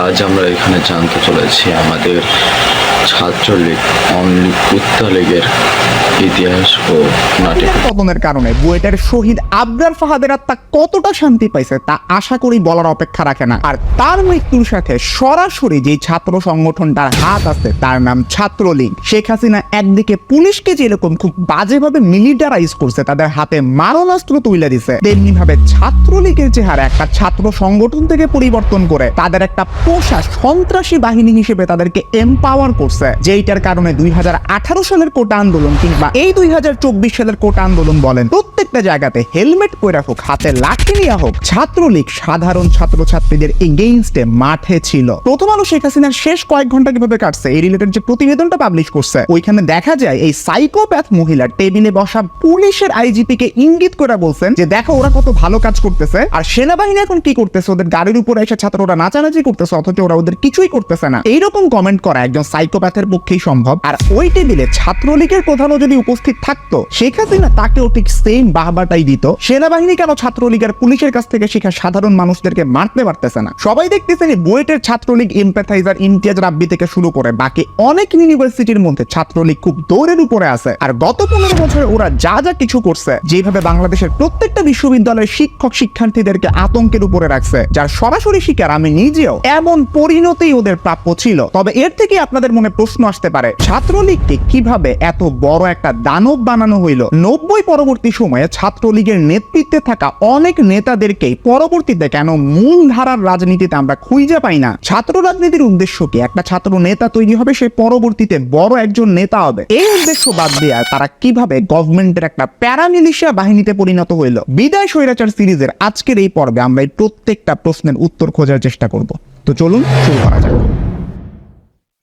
আজ আমরা এখানে জানতে চলেছি আমাদের ছাত্রলীগ অনলি কুত্তা লীগের ইতিহাস ও নাটক। পতনের কারণে বুয়েটের শহীদ আবরার ফাহাদের আত্মা কতটা শান্তি পাইছে তা আশা করি বলার অপেক্ষা রাখে না। আর তার মৃত্যুর সাথে সরাসরি যে ছাত্র সংগঠনটার হাত আছে তার নাম ছাত্রলীগ। শেখ হাসিনা একদিকে পুলিশকে যেরকম খুব বাজেভাবে মিলিটারাইজ করছে, তাদের হাতে মারণাস্ত্র তুলে দিছে, তেমনি ভাবে ছাত্রলীগের চেহারা একটা ছাত্র সংগঠন থেকে পরিবর্তন করে তাদের একটা পোষা সন্ত্রাসী বাহিনী হিসেবে তাদেরকে এম্পাওয়ার করছে, যেইটার কারণে 2018 সালের কোটা আন্দোলন কিংবা এই 2024 সালের কোটা আন্দোলন বলেন, প্রত্যেকটা জায়গাতে হেলমেট পরে হোক, হাতে লাঠি নিয়ে হোক, ছাত্রলীগ সাধারণ ছাত্রছাত্রীদের এগেইনস্টে মাঠে ছিল। প্রথম আলো শেখ হাসিনার শেষ কয়েক ঘন্টা কিভাবে কাটছে এই রিলেটেড যে প্রতিবেদনটা পাবলিশ করছে, ওইখানে দেখা যায় এই সাইকোপ্যাথ মহিলার টেবিলে বসা পুলিশের আইজিপি কে ইঙ্গিত করে বলছেন যে দেখো ওরা কত ভালো কাজ করতেছে, আর সেনাবাহিনী এখন কি করতেছে, ওদের গাড়ির উপরে এসে ছাত্ররা নাচানাচি করতেছে অথচ ওরা ওদের কিছুই করতেছে না। এইরকম কমেন্ট করা একজন সাইকোপ্যাথের পক্ষেই সম্ভব। আর ওই টেবিলে ছাত্রলীগের প্রধানও যদি উপস্থিত থাকতো, শেখ হাসিনা তাকেও ঠিক সেম বাহবাটাই দিত। সেনাবাহিনী কেন ছাত্রলীগের পুলিশের কাছ থেকে শিখা সাধারণ মানুষদেরকে মারতে পারতেছে না? সবাই দেখতেছেন বুয়েটের ছাত্রলীগ এমপ্যাথাইজার ইমতিয়াজ রাব্বি থেকে শুরু করে বাকি অনেক ইউনিভার্সিটির মধ্যে ছাত্রলীগ খুব দৌড়ের উপরে আছে। আর গত 15 বছরে ওরা যা যা কিছু করছে, যেভাবে বাংলাদেশের প্রত্যেকটা বিশ্ববিদ্যালয়ের শিক্ষক শিক্ষার্থীদেরকে আতঙ্কের উপরে রাখছে, যার সরাসরি শিকার আমি নিজেও, এমন পরিণতি ওদের প্রাপ্য ছিল। তবে এর থেকে আপনাদের মনে প্রশ্ন আসতে পারে, ছাত্রলীগকে কিভাবে এত বড় একটা দানব বানানো হইল? 90 পরবর্তী সময়ে ছাত্রলীগের নেতৃত্বে থাকা অনেক নেতাদেরকেই পরবর্তীতে কেন মূল ধারার রাজনীতিতে আমরা খুঁজে পাই না? ছাত্র রাজনীতির উদ্দেশ্য কি? একটা ছাত্র নেতা তৈরি হবে, সে পরবর্তীতে বড় একজন নেতা হবে। এই উদ্দেশ্য বাদ দিয়ে তারা কিভাবে গভর্নমেন্টের একটা প্যারামিলিশিয়া বাহিনীতে পরিণত হইল? বিদায় স্বৈরাচার সিরিজের আজকের এই পর্বে আমরা এই প্রত্যেকটা প্রশ্নের উত্তর খোঁজার চেষ্টা করব। তো চলুন শুরু করা যাক।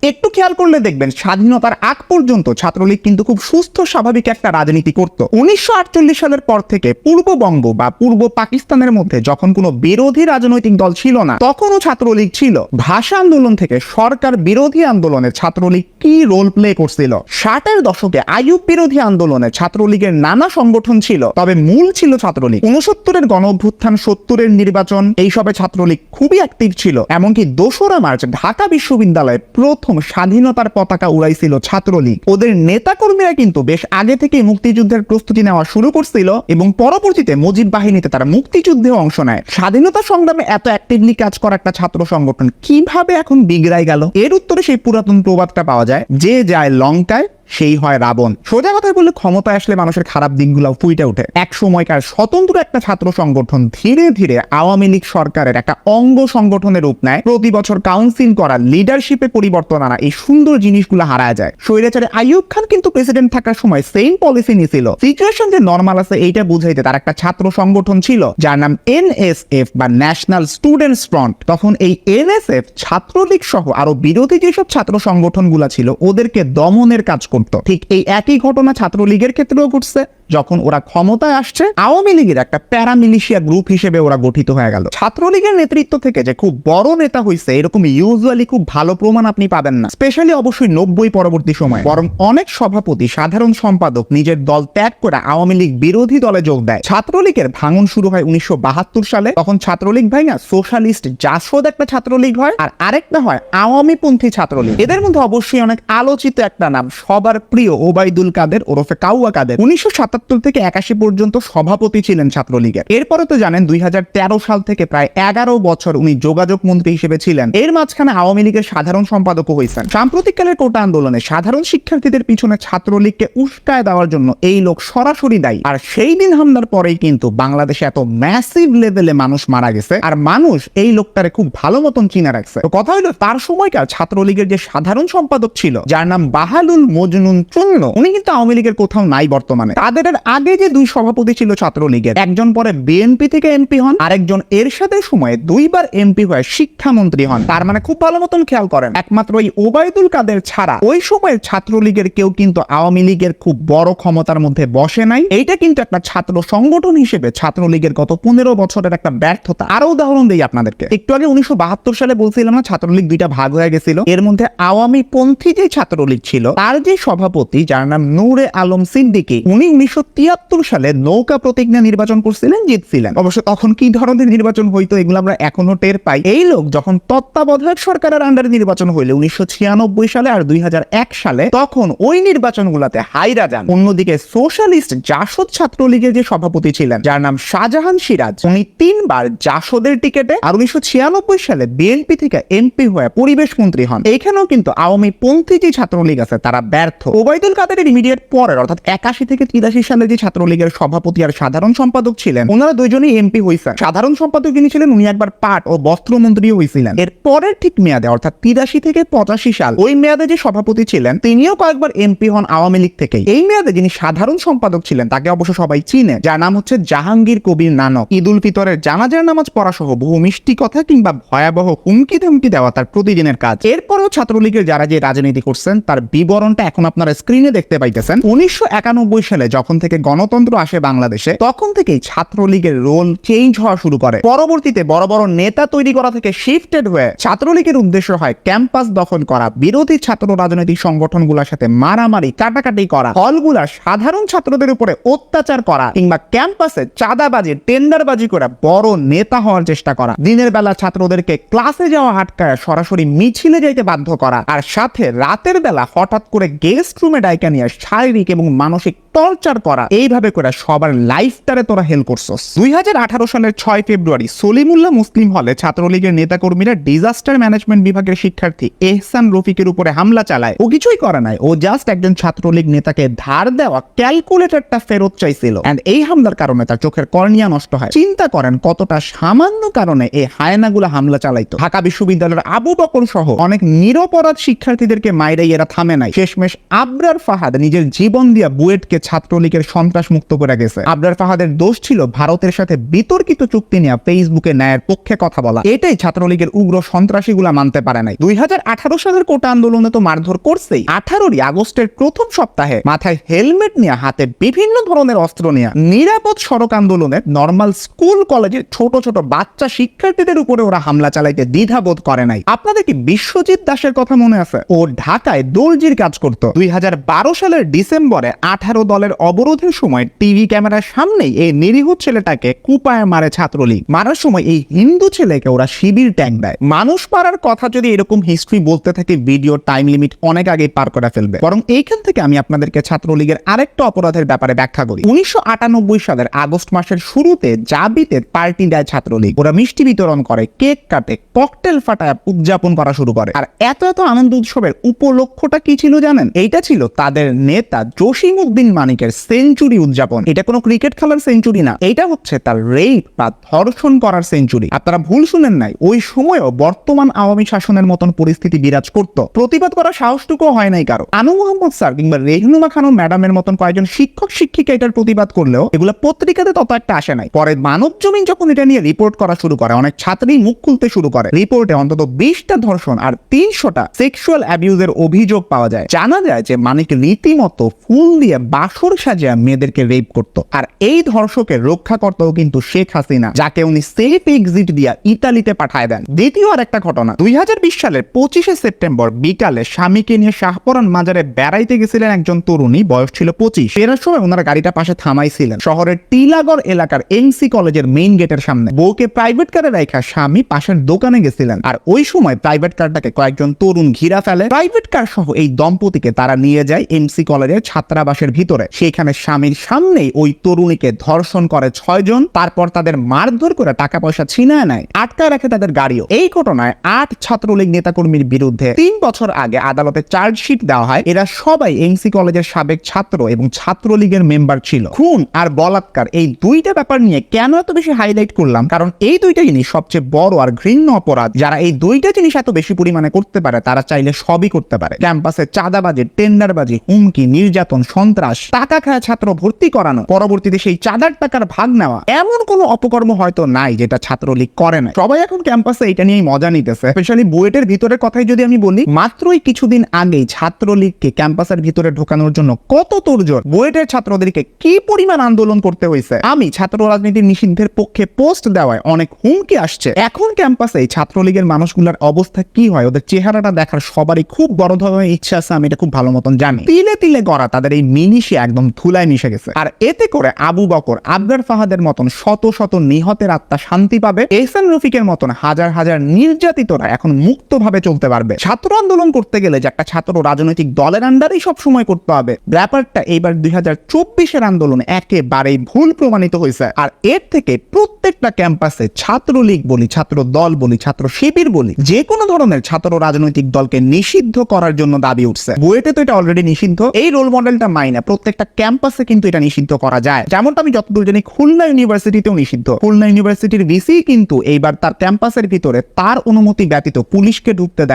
একটু খেয়াল করলে দেখবেন স্বাধীনতার আগ পর্যন্ত ছাত্রলীগ কিন্তু খুব সুস্থ স্বাভাবিক একটা রাজনীতি করত। 1948 সালের পর থেকে পূর্ববঙ্গ বা পূর্ব পাকিস্তানের মধ্যে যখন কোনো বিরোধী রাজনৈতিক দল ছিল না, তখনও ছাত্রলীগ ছিল। ভাষা আন্দোলন থেকে সরকার বিরোধী আন্দোলনে ছাত্রলীগ কি রোল প্লে করছিল? 60-এর দশকে আইয়ুব বিরোধী আন্দোলনে ছাত্রলীগের নানা সংগঠন ছিল, তবে মূল ছিল ছাত্রলীগ। 69-এর গণ অভ্যুত্থান, 70-এর নির্বাচন, এইসবে ছাত্রলীগ খুবই অ্যাক্টিভ ছিল। এমনকি 2রা মার্চ ঢাকা বিশ্ববিদ্যালয়ে প্রথম স্বাধীনতার পতাকা উড়াইছিল ছাত্রলীগ। ওদের নেতাকর্মীরা কিন্তু বেশ আগে থেকে মুক্তিযুদ্ধের প্রস্তুতি নেওয়া শুরু করছিল এবং পরবর্তীতে মুজিব বাহিনীতে তারা মুক্তিযুদ্ধে অংশ নেয়। স্বাধীনতা সংগ্রামে এত অ্যাক্টিভলি কাজ করা একটা ছাত্র সংগঠন কিভাবে এখন বিগড়াই গেল? এর উত্তরে সেই পুরাতন প্রবাদটা পাওয়া যায়, যে যায় লঙ্কায় সেই হয় রাবণ। সোজা কথায় বললে ক্ষমতায় আসলে মানুষের খারাপ দিকগুলো ফুটে ওঠে। এক সময়কার স্বতন্ত্র একটা ছাত্র সংগঠন ধীরে ধীরে আওয়ামী লীগ সরকারের একটা অঙ্গ সংগঠনের রূপ নেয়। প্রতি বছর কাউন্সিল করা, লিডারশিপে পরিবর্তন আনা, এই সুন্দর জিনিসগুলো হারায় যায়। স্বৈরাচারে আইয়ুব খান কিন্তু প্রেসিডেন্ট থাকার সময় সেম পলিসি নিছিল। সিচুয়েশন যে নরমাল আছে এইটা বুঝাইতে তার একটা ছাত্র সংগঠন ছিল যার নাম এনএসএফ বা ন্যাশনাল স্টুডেন্টস ফ্রন্ট। তখন এই এনএসএফ ছাত্রলীগ সহ আরো বিরোধী যেসব ছাত্র সংগঠনগুলো ছিল ওদেরকে দমনের কাজ করত। ঠিক এই একই ঘটনা ছাত্রলীগের ক্ষেত্রেও ঘটছে। যখন ওরা ক্ষমতায় আসছে, আওয়ামী লীগের একটা প্যারামিলিশিয়া গ্রুপ হিসেবে ওরা গঠিত হয়ে গেল। ছাত্রলীগের নেতৃত্ব থেকে যে খুব বড় নেতা হয়েছে এরকম ইউজুয়ালি খুব ভালো প্রমাণ আপনি পাবেন না, স্পেশালি অবশ্যই 90 পরবর্তী সময়। বরং অনেক সভাপতি, সাধারণ সম্পাদক নিজের দল ত্যাগ করে আওয়ামী লীগ বিরোধী দলে যোগ দেয়। ছাত্রলীগের ভাঙন শুরু হয় 1972 সালে। তখন ছাত্রলীগ ভাইয়া সোশ্যালিস্ট জাসদ একটা ছাত্রলীগ হয়, আর আরেকটা হয় আওয়ামী পন্থী ছাত্রলীগ। এদের মধ্যে অবশ্যই অনেক আলোচিত একটা নাম, সবার প্রিয় ওবায়দুল কাদের ওরফে কাউয়া কাদের। 1977 থেকে 81 পর্যন্ত সভাপতি ছিলেন ছাত্রলীগের। এরপরে তো জানেন 2013 সাল থেকে প্রায় 11 বছর উনি যোগাযোগ মন্ত্রী হিসেবে ছিলেন। এর মাঝখানে আওয়ামী লীগের সাধারণ সম্পাদকও হয়েছেন। সাম্প্রতিককালের কোটা আন্দোলনে সাধারণ শিক্ষার্থীদের পিছনে ছাত্রলীগকে উস্কায় দেওয়ার জন্য এই লোক সরাসরি দায়ী। আর সেই দিন হামলার পরেই কিন্তু বাংলাদেশে এত ম্যাসিভ লেভেলে মানুষ মারা গেছে, আর মানুষ এই লোকটারে খুব ভালো মতন চিনা রাখছে। তো কথা হলো, তার সময়কার ছাত্রলীগের যে সাধারণ সম্পাদক ছিল যার নাম বাহালুল মজনুন চুন্নু, উনি কিন্তু আওয়ামী লীগের কোথাও নাই বর্তমানে। তাদের আগে যে 2 সভাপতি ছিল ছাত্রলীগের, একজন পরে বিএনপি থেকে এমপি হন, আরেকজন এরশাদের সময়ে 2 বার এমপি হয়ে শিক্ষামন্ত্রী হন। তার মানে খুব ভালো মতন খেয়াল করেন, একমাত্র ওই ওবায়দুল কাদের ছাড়া ওই সময়ের ছাত্রলীগের কেউ কিন্তু আওয়ামী লীগের খুব বড় ক্ষমতার মধ্যে বসে নাই। এইটা কিন্তু একটা ছাত্র সংগঠন হিসেবে ছাত্রলীগের গত 15 বছরের একটা ব্যর্থতা। আরো উদাহরণ দেই আপনাদেরকে। একটু আগে 1972 সালে বলছিলাম না ছাত্রলীগ 2টা ভাগ হয়ে গেছিল। এর মধ্যে আওয়ামী পন্থী যে ছাত্রলীগ ছিল তার যে সভাপতি যার নাম নূরে আলম সিদ্দিকী, উনি 1973 সালে নৌকা প্রতিজ্ঞা নির্বাচন করছিলেন, জিতছিলেন। অবশ্য তখন কি ধরনের নির্বাচন হইতো এগুলো আমরা এখনো টের পাই। এই লোক যখন তত্ত্বাবধায়ক সরকারের আন্ডারে নির্বাচন হইলে 1996 সালে আর 2001 সালে, তখন ওই নির্বাচনগুলোতে হাইরা যান। অন্যদিকে সোশ্যালিস্ট জাসদ ছাত্রলীগের যে সভাপতি ছিলেন, যার নাম শাহজাহান সিরাজ, উনি 3 বার জাসদের টিকেটে আর 1996 সালে বিএনপি থেকে এমপি হয়ে পরিবেশ মন্ত্রী হন। এখানেও কিন্তু আওয়ামী পন্থী যে ছাত্রলীগ আছে তারা ব্যর্থ। ওবায়দুল কাদেরের ইমিডিয়েট পরের অর্থাৎ 81 থেকে 83 সালে যে ছাত্রলীগের সভাপতি আর সাধারণ সম্পাদক ছিলেন, ওনারা দুইজনই এমপি হইছেন। সাধারণ সম্পাদক যিনি ছিলেন উনি একবার পাট ও বস্ত্রমন্ত্রীও হইছিলেন। এর পরের ঠিক মেয়াদে অর্থাৎ 83 থেকে 85 সাল, ওই মেয়াদে যে সভাপতি ছিলেন তিনিও কয়েকবার এমপি হন আওয়ামী লীগ থেকে। এই মেয়াদে যিনি সাধারণ সম্পাদক ছিলেন তাকে অবশ্য সবাই চিনে, যার নাম হচ্ছে জাহাঙ্গীর কবির নানক। ঈদ উল ফিতরের জানাজার নামাজ পড়া সহ বহু মিষ্টি কথা কিংবা ভয়াবহ হুমকি ধমকি দেওয়া তার প্রতিদিনের কাজ। এরপরেও ছাত্রলীগের যারা যে রাজনীতি করছেন তার বিবরণটা এখন আপনারা স্ক্রিনে দেখতে পাইতেছেন। 1991 সালে যখন থেকে গণতন্ত্র আসে বাংলাদেশে, তখন থেকেই ছাত্রলীগের রোল চেঞ্জ হওয়া শুরু করে। পরবর্তীতে বড় বড় নেতা তৈরি করা থেকে শিফটেড হয়ে ছাত্রলীগের উদ্দেশ্য হয় ক্যাম্পাস দখল করা, বিরোধী ছাত্র রাজনৈতিক সংগঠনগুলোর সাথে মারামারি কাটাকাটি করা, হলগুলা সাধারণ ছাত্রদের উপরে অত্যাচার করা, কিংবা ক্যাম্পাসে চাঁদাবাজি টেন্ডারবাজি করে বড় নেতা হওয়ার চেষ্টা করা, দিনের বেলা ছাত্রদেরকে ক্লাসে যাওয়া আটকায় সরাসরি মিছিলে যাইতে বাধ্য করা, আর সাথে রাতের বেলা হঠাৎ করে গেস্ট রুমে ডাইকা নিয়ে শারীরিক এবং মানসিক টর্চার করা। এইভাবে করে সবার লাইফটারে তোরা হেল করছস। 2018 সালের 6 ফেব্রুয়ারি সলিমুল্লাহ মুসলিম হলে ছাত্রলীগের নেতাকর্মীরা ডিজাস্টার ম্যানেজমেন্ট বিভাগের শিক্ষার্থী এহসান রফিকের উপরে হামলা চালায়। ও কিছুই করে নাই, ও জাস্ট একজন ছাত্রলীগ নেতাকে ধার দেওয়া ক্যালকুলেটরটা ফেরত চাইছিল। এন্ড এই হামলার কারণে তার চোখের কর্নিয়া নষ্ট হয়। চিন্তা করেন কতটা সামান্য কারণে এই হায়নাগুলো হামলা চালাইতো। ঢাকা বিশ্ববিদ্যালয়ের আবু বকর সহ অনেক নিরপরাধ শিক্ষার্থীদেরকে মাইরাই এরা থামে নাই। শেষমেশ আবরার ফাহাদ নিজের জীবন দিয়া বুয়েটকে ছাত্রলীগের সন্ত্রাস মুক্ত করে গেছে। আবরার ফাহাদের দোষ ছিল ভারতের সাথে বিতর্কিত চুক্তি নিয়ে ফেসবুকে ন্যায়ের পক্ষে কথা বলা। এটাই ছাত্রলীগের উগ্র সন্ত্রাসীগুলা মানতে পারে নাই। 2018 সালের কোটা আন্দোলনে তো মারধর করছেই। 18 আগস্টের প্রথম সপ্তাহে মাথায় হেলমেট নিয়ে, হাতে বিভিন্ন ধরনের অস্ত্র নিয়ে নিরাপদ সড়ক আন্দোলনে নর্মাল স্কুল কলেজের ছোট ছোট বাচ্চা শিক্ষার্থীদের উপরে ওরা হামলা চালাইতে দ্বিধাবোধ করে নাই। আপনাদের কি বিশ্বজিৎ দাসের কথা মনে আছে? ও ঢাকায় দর্জির কাজ করত। 2012 সালের ডিসেম্বরে 18 দলের অবরোধের সময় টিভি ক্যামেরার সামনেই এই নিরীহ ছেলেটাকে কুপায় মারে ছাত্রলীগ। মারার সময় এই হিন্দু ছেলেকে ওরা শিবির ট্যাগ দেয়। মানুষ মারার কথা যদি এরকম হিস্ট্রি বলতে থাকে, ভিডিও টাইম লিমিট অনেক আগে পার করে ফেলবে। বরং এইখান থেকে আমি আপনাদেরকে ছাত্রলীগের আরেকটা অপরাধের ব্যাপারে ব্যাখ্যা করি। 1998 সালের আগস্ট মাসের শুরুতে জাবিতে পার্টি দেয় ছাত্রলীগ। ওরা মিষ্টি বিতরণ করে, কেক কাটে, ককটেল ফাটায় উদযাপন করা শুরু করে। আর এত আনন্দ উৎসবের উপলক্ষটা কি ছিল জানেন? এইটা ছিল তাদের নেতা জসিমউদ্দিন মানিকের সেঞ্চুরি উদযাপন। এটা কোনো ক্রিকেট খেলার সেঞ্চুরি না, এটা হচ্ছে তার রেপ বা ধর্ষণ করার সেঞ্চুরি। আপনারা ভুল শুনেন নাই, ওই সময়ও বর্তমান আওয়ামী শাসনের মতন পরিস্থিতি বিরাজ করত। প্রতিবাদ করার সাহসটুকু হয় নাই কারো। আনু মোহাম্মদ স্যার কিংবা রেহনুমা খানম ম্যাডামের মতন কয়েকজন শিক্ষক শিক্ষিকা এটার প্রতিবাদ করলেও এগুলো পত্রিকাতে তত একটা আসে নাই। পরে মানব জমিন যখন এটা নিয়ে রিপোর্ট করা শুরু করে, অনেক ছাত্রী মুখ খুলতে শুরু করে। রিপোর্টে অন্তত 20টা ধর্ষণ আর 300টা সেক্সুয়াল অ্যাবিউজের অভিযোগ পাওয়া যায়। জানা যায় যে মানিক রীতিমতো ফুল দিয়ে বাসর সাজিয়ে মেয়েদেরকে রেপ করত। আর এই ধর্ষকের রক্ষাকর্তাও কিন্তু শেখ হাসিনা, যাকে উনি সেফ এক্সিট দিয়া ইতালিতে পাঠায় দেন। দ্বিতীয় আর একটা ঘটনা, 2020 সালের 25 সেপ্টেম্বর বিকালে স্বামীকে নিয়ে শাহপরান মাজারে বেড়াইতে গেছিলেন একজন তরুণী, বয়স ছিল 25। ফেরার সময় ওনারা গাড়িটা পাশে থামাইছিলেন শহরের টিলাগড় এলাকার এমসি কলেজের মেইন গেটের সামনে। বউকে প্রাইভেট কারে রাখা স্বামী পাশের দোকানে গেছিলেন। আর ওই সময় প্রাইভেট কারটাকে কয়েকজন তরুণ ঘিরা ফেলে। প্রাইভেট কার সহ এই দম্পতিকে তারা নিয়ে যায় এমসি কলেজের ছাত্রাবাসের ভিতরে। সেখানে স্বামীর সামনেই ওই তরুণীকে ধর্ষণ করে 6 জন। তারপর তাদের মারধর করে টাকা পয়সা ছিনায় নেয়, আটকায় রাখে তাদের গাড়িও। এই ঘটনায় 8 ছাত্রলীগ নেতাকর্মীর বিরুদ্ধে 3 বছর আগে আদালতে চার্জশিট দেওয়া হয়। এরা সবাই এমসি কলেজের সাবেক ছাত্র এবং ছাত্রলীগের মেম্বার ছিল। খুন আর বলাৎকার এই দুইটা ব্যাপার নিয়ে কেন এত বেশি হাইলাইট করলাম? কারণ এই দুইটা জিনিস সবচেয়ে বড় আর ঘৃণ্য অপরাধ। যারা এই দুইটা জিনিস এত বেশি পরিমাণে করতে পারে তারা চাইলে সবই করতে পারে। ক্যাম্পাসে চাঁদাবাজি, টেন্ডারবাজি, হুমকি, নির্যাতন, সন্ত্রাস, টাকা খায় ছাত্র ভর্তি করানো, পরবর্তীতে সেই চাঁদার টাকার ভাগ নেওয়া, এমন কোনো অপকর্ম হয়তো নাই যেটা ছাত্রলীগ করে না। সবাই এখন ক্যাম্পাসে এটা নিয়েই মজা নিতেছে। স্পেশালি বুয়েটের ভিতরের কথাই যদি আমি বলি, মাত্রই কিছুদিন আগেই ছাত্রলীগকে ক্যাম্পাসের ভিতরে ঢোকানোর জন্য কত তোড়জোড়, বুয়েটের ছাত্রদেরকে কি পরিমাণ আন্দোলন করতে হয়েছে। আমি ছাত্র রাজনীতির নিষিদ্ধের পক্ষে পোস্ট দেওয়ায় অনেক হুমকি আসছে। এখন ক্যাম্পাসে ছাত্রলীগের মানুষগুলোর অবস্থা কি হয়, ওদের চেহারাটা দেখার সবারই খুব বড় ধরনের ইচ্ছা আছে। আমি এটা খুব ভালো মতন জানি। তিলে তিলে গড়া তাদের এই মিলিশিয়া একদম ধুলায় মিশে গেছে। আর এতে করে আবু বকর, আবরার ফাহাদের মতন শত শত নিহতের আত্মা শান্তি পাবে, এহসান রফিকের মতন হাজার হাজার নির্যাতিতরা এখন মুক্তভাবে চলতে পারবে। ছাত্র আন্দোলন করতে গেলে যে একটা ছাত্র রাজনৈতিক দলের আন্ডারেই সব সময় করতে হবে, ব্যাপারটা এইবার 2024-এর আন্দোলন একেবারেই ভুল প্রমাণিত হয়েছে। আর এর থেকে প্রত্যেকটা ক্যাম্পাসে ছাত্রলীগ বলি, ছাত্র দল বলি, ছাত্র শিবির বলি, যে কোনো ধরনের ছাত্র রাজনৈতিক দলকে নিষিদ্ধ করার জন্য দাবি উঠছে। বুয়েটে তো এটা অলরেডি নিষিদ্ধ, এই রোল মডেলটা মাইনা প্রত্যেকটা ক্যাম্পাসে কিন্তু এটা নিষিদ্ধ করা যায়। যেমনটা আমি যতদূর জানি খুলনা ইউনিভার্সিটিতেও নিষিদ্ধ। খুলনা ইউনিভার্সিটির ভিসি কিন্তু এইবার তার ক্যাম্পাসের ভিতরে তার অনুমতি ব্যতীত পুলিশকে ঢুকতে দেয়